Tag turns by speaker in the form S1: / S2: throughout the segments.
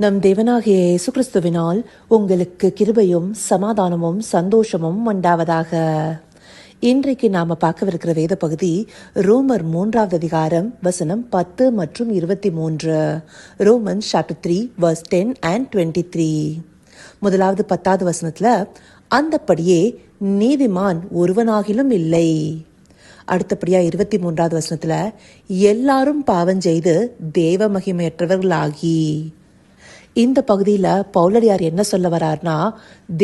S1: நம் தேவனாகிய இயேசு கிறிஸ்துவினால் உங்களுக்கு கிருபையும் சமாதானமும் சந்தோஷமும் உண்டாவதாக. இன்றைக்கு நாம பார்க்கவிருக்கிற வேத பகுதி ரோமர் 3வது அதிகாரம் வசனம் 10 மற்றும் 23. Romans chapter 3 verse 10 and 23. முதலாவது 10வது வசனத்துல, அந்தப்படியே நீதிமான் ஒருவனாகிலும் இல்லை. அடுத்தபடியா 23வது வசனத்துல, எல்லாரும் பாவம் செய்து தேவ மகிமையற்றவர்களாகி. இந்த பகுதியில பவுலடியார் என்ன சொல்ல வர்றார்னா,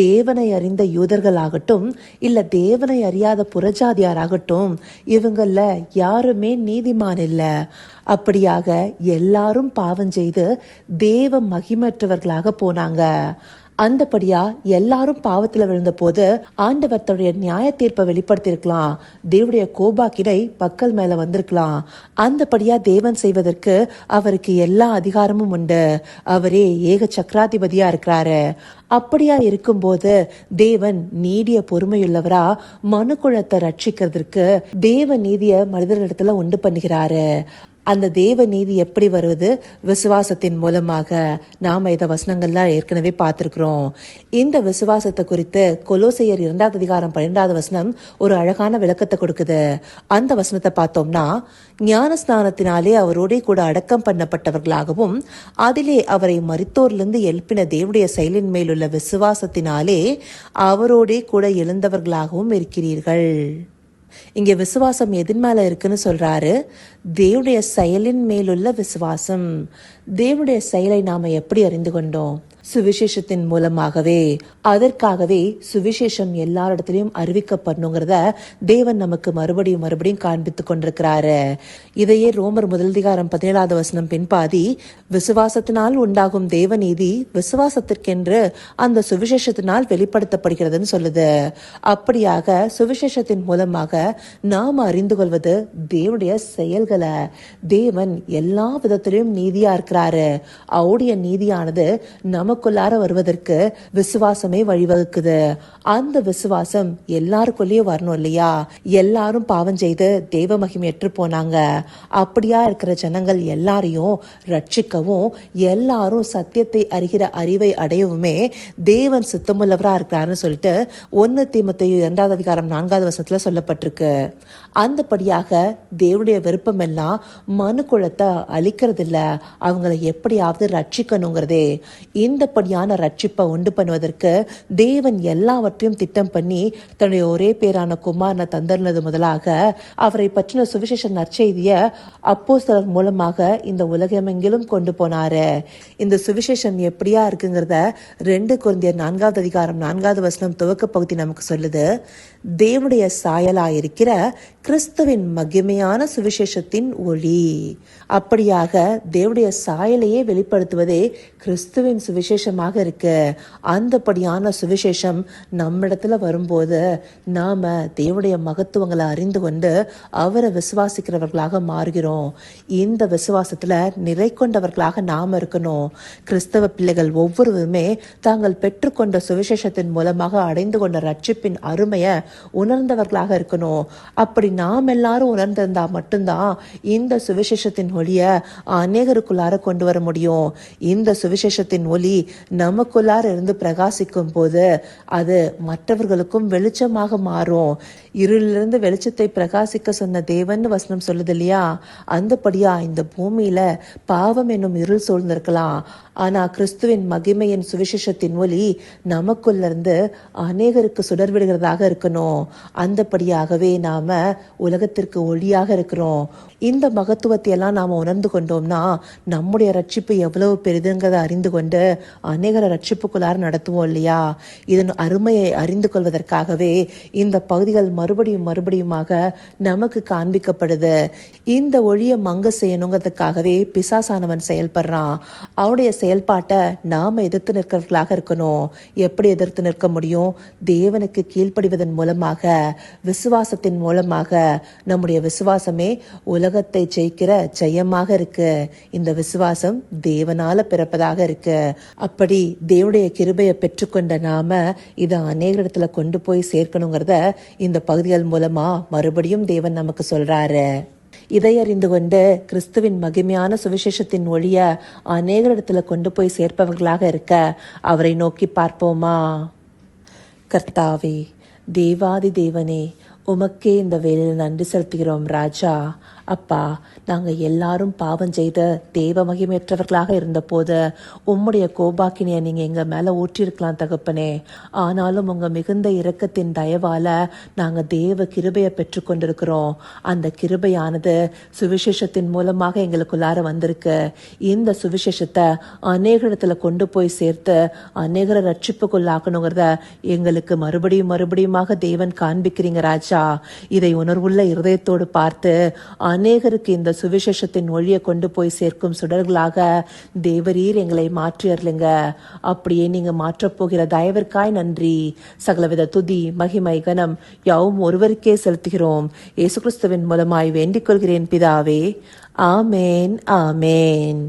S1: தேவனை அறிந்த யூதர்களாகட்டும் இல்ல தேவனை அறியாத புறஜாதியாராகட்டும், இவங்கள யாருமே நீதிமான் இல்ல. அப்படியாக எல்லாரும் பாவம் செய்து தேவ மகிமற்றவர்களாக போனாங்க. அந்தபடியா எல்லாரும் பாவத்துல விழுந்த போது ஆண்டவர் தன்னுடைய நியாய தீர்ப்பை வெளிப்படுத்திருக்கலாம். தேவனுடைய கோபாக்கினை மக்கள் மேல வந்திருக்கலாம். அந்தபடியா தேவன் செய்வதற்கு அவருக்கு எல்லா அதிகாரமும் உண்டு. அவரே ஏக சக்கராதிபதியா இருக்கிறாரு. அப்படியா இருக்கும்போது தேவன் நீடிய பொறுமையுள்ளவரா மனுக்குலத்தை ரட்சிக்கிறதுக்கு தேவ நீதிய மனிதர்களிடத்துல உண்டு பண்ணுகிறாரு. அந்த தேவ நீதி எப்படி வருவது? விசுவாசத்தின் மூலமாக. நாம இத வசனங்கள்லாம் ஏற்கனவே பார்த்திருக்கிறோம். இந்த விசுவாசத்தை குறித்து கொலோசையர் 2வது அதிகாரம் 12வது வசனம் ஒரு அழகான விளக்கத்தை கொடுக்குது. அந்த வசனத்தை பார்த்தோம்னா, ஞான ஸ்நானத்தினாலே அவரோட கூட அடக்கம் பண்ணப்பட்டவர்களாகவும் அதிலே அவரை மரித்தோரிலிருந்து எழுப்பின தேவனுடைய செயலின் மேலுள்ள விசுவாசத்தினாலே அவரோட கூட எழுந்தவர்களாகவும் இருக்கிறீர்கள். இங்க விசுவாசம் எதின் மேல இருக்குன்னு சொல்றாரு? தேவனுடைய செயலின் மேலுள்ள விசுவாசம். தேவனுடைய செயலை நாம எப்படி அறிந்து கொண்டோம்? சுவிசேஷத்தின் மூலமாகவே. அதற்காகவே சுவிசேஷம் எல்லாரிடத்திலையும் அறிவிக்கப்படணுங்கிறத தேவன் நமக்கு மறுபடியும் காண்பித்துக் கொண்டிருக்கிறாரு. இதையே ரோமர் 1:17 வசனம் பின்பாதி, விசுவாசத்தினால் உண்டாகும் தேவநீதி விசுவாசத்திற்கென்று அந்த சுவிசேஷத்தினால் வெளிப்படுத்தப்படுகிறதுன்னு சொல்லுது. அப்படியாக சுவிசேஷத்தின் மூலமாக நாம் அறிந்து கொள்வது தேவனுடைய செயல்களை. தேவன் எல்லா விதத்திலையும் நீதியா இருக்கிறாரு. அவருடைய நீதியானது நமக்குள்ளார வருவதற்கு விசுவாசமே வழிவகுக்குது. அந்த விசுவாசம் எல்லாருக்குள்ளேயும் வரணும் இல்லையா? எல்லாரும் பாவம் செய்து தேவ மகிமையற்று போனாங்க. அப்படியா இருக்கிற ஜனங்கள் எல்லாரையும் ரட்சிக்கவும் எல்லாரும் சத்தியத்தை அறிகிற அறிவை அடையவுமே தேவன் சித்தமுள்ளவரா இருக்கிறாருன்னு சொல்லிட்டு 1 தீமோத்தேயு 2வது அதிகாரம் 4வது வசனத்துல சொல்லப்பட்டிருக்கு. அந்தபடியாக தேவனுடைய விருப்பம் எல்லாம் மனு குலத்தை அழிக்கிறது இல்ல, அவங்களை எப்படியாவது ரட்சிக்கணுங்கிறதே. இந்தபடியான ரட்சிப்பை உண்டு பண்ணுவதற்கு தேவன் எல்லாவற்றையும் திட்டம் பண்ணி தன்னுடைய ஒரே பேரான குமாரனை தந்தர்னது முதலாக அவரை பற்றின சுவிசேஷ நற்செய்திய அப்போஸ்தலர் மூலமாக இந்த உலகமெங்கிலும் கொண்டு போனாரு. இந்த சுவிசேஷம் எப்படியா இருக்குங்கிறத 2 கொரிந்தியர் 4வது அதிகாரம் 4வது வசனம் துவக்க பகுதி நமக்கு சொல்லுது. தேவனுடைய சாயலாயிருக்கிற கிறிஸ்துவின் மகிமையான சுவிசேஷத்தின் ஒளி. அப்படியாக தேவனுடைய சாயலையே வெளிப்படுத்துவதே கிறிஸ்துவின் சுவிசேஷமாக இருக்கு. அந்தபடியான சுவிசேஷம் நம்மிடத்துல வரும்போது நாம தேவனுடைய மகத்துவங்களை அறிந்து கொண்டு அவரை விசுவாசிக்கிறவர்களாக மாறுகிறோம். இந்த விசுவாசத்துல நிறை கொண்டவர்களாக நாம இருக்கணும். கிறிஸ்தவ பிள்ளைகள் ஒவ்வொருவருமே தாங்கள் பெற்றுக்கொண்ட சுவிசேஷத்தின் மூலமாக அடைந்து கொண்ட ரட்சிப்பின் அருமைய உணர்ந்தவர்களாக இருக்கணும். அப்படி நாம் எல்லாரும் உணர்ந்திருந்தா மட்டும்தான் இந்த சுவிசேஷத்தின் ஒளிய அநேகருக்குள்ளார கொண்டு வர முடியும். இந்த சுவிசேஷத்தின் ஒளி நமக்குள்ளார இருந்து பிரகாசிக்கும் போது அது மற்றவர்களுக்கும் வெளிச்சமாக மாறும். இருளிலிருந்து வெளிச்சத்தை பிரகாசிக்க சொன்ன தேவன் வசனம் சொல்லுது இல்லையா? அந்தபடியா இந்த பூமியில பாவம் என்னும் இருள் சூழ்ந்திருக்கலாம். ஆனா கிறிஸ்துவின் மகிமையின் சுவிசேஷத்தின் ஒளி நமக்குள்ள இருந்து அநேகருக்கு சுடர்விடுகிறதாக இருக்கணும். அந்தபடியாகவே நாம உலகத்திற்கு ஒளியாக இருக்கிறோம். இந்த மகத்துவத்தை எல்லாம் நாம உணர்ந்து கொண்டோம்னா நம்முடைய ரட்சிப்பு எவ்வளவு பெரிதுங்கிறத அறிந்து கொண்டு அநேகர ரட்சிப்புக்குள்ளார நடத்துவோம் இல்லையா? இதன் அருமையை அறிந்து கொள்வதற்காகவே இந்த பகுதிகள் மறுபடியுமாக நமக்கு காண்பிக்கப்படுது. இந்த ஒளியை மங்க செய்யணுங்கிறதுக்காகவே பிசாசானவன் செயல்படுறான். அவனுடைய செயல்பாட்டை நாம எதிர்த்து நிற்கிறவர்களாக இருக்கணும். எப்படி எதிர்த்து நிற்க முடியும்? தேவனுக்கு கீழ்ப்படிவதன் மூலமாக, விசுவாசத்தின் மூலமாக. நம்முடைய விசுவாசமே உலகத்தை ஜெயிக்கிற ஜெயமாக இருக்கு. இந்த விசுவாசம் தேவனால பிறப்பதாக இருக்கு. அப்படி தேவனுடைய கிருபையை பெற்றுக்கொண்ட நாம இதை அநேக இடத்துல கொண்டு போய் சேர்க்கணுங்கிறத இந்த பகுதிகள் மூலமா மறுபடியும் தேவன் நமக்கு சொல்றாரு. இதை அறிந்து கொண்டு கிறிஸ்துவின் மகிமையான சுவிசேஷத்தின் ஒளிய அநேகரிடத்துல கொண்டு போய் சேர்ப்பவர்களாக இருக்க அவரை நோக்கி பார்ப்போமா? கர்த்தாவே, தேவாதி தேவனே, உமக்கே இந்த வேளையில் நன்றி செலுத்துகிறோம் ராஜா. அப்பா, நாங்கள் எல்லாரும் பாவம் செய்த தேவ மகிமையற்றவர்களாக இருந்தபோது உம்முடைய கோபாக்கினையை நீங்கள் எங்கள் மேலே ஊற்றிருக்கலாம் தகப்பனே. ஆனாலும் உங்கள் மிகுந்த இரக்கத்தின் தயவால் நாங்கள் தேவ கிருபையை பெற்றுக்கொண்டிருக்கிறோம். அந்த கிருபையானது சுவிசேஷத்தின் மூலமாக எங்களுக்குள்ளார வந்திருக்கு. இந்த சுவிசேஷத்தை அநேக இடத்துல கொண்டு போய் சேர்த்து அநேகரை ரட்சிப்புக்குள்ளாக்கணுங்கிறத எங்களுக்கு மறுபடியுமாக தேவன் காண்பிக்கிறீங்க ராஜா. இதை உணர்வுள்ள இருதயத்தோடு பார்த்து அநேகருக்கு இந்த சுவிசேஷத்தின் ஒளியை கொண்டு போய் சேர்க்கும் சுடர்களாக தேவரீர் எங்களை மாற்றியர்லுங்க. அப்படியே நீங்க மாற்றப்போகிற தயவிற்காய் நன்றி. சகலவித துதி, மகிமை, கனம் யாவும் ஒருவருக்கே செலுத்துகிறோம். இயேசு கிறிஸ்துவின் மூலமாய் வேண்டிக் கொள்கிறேன் பிதாவே. ஆமேன், ஆமேன்.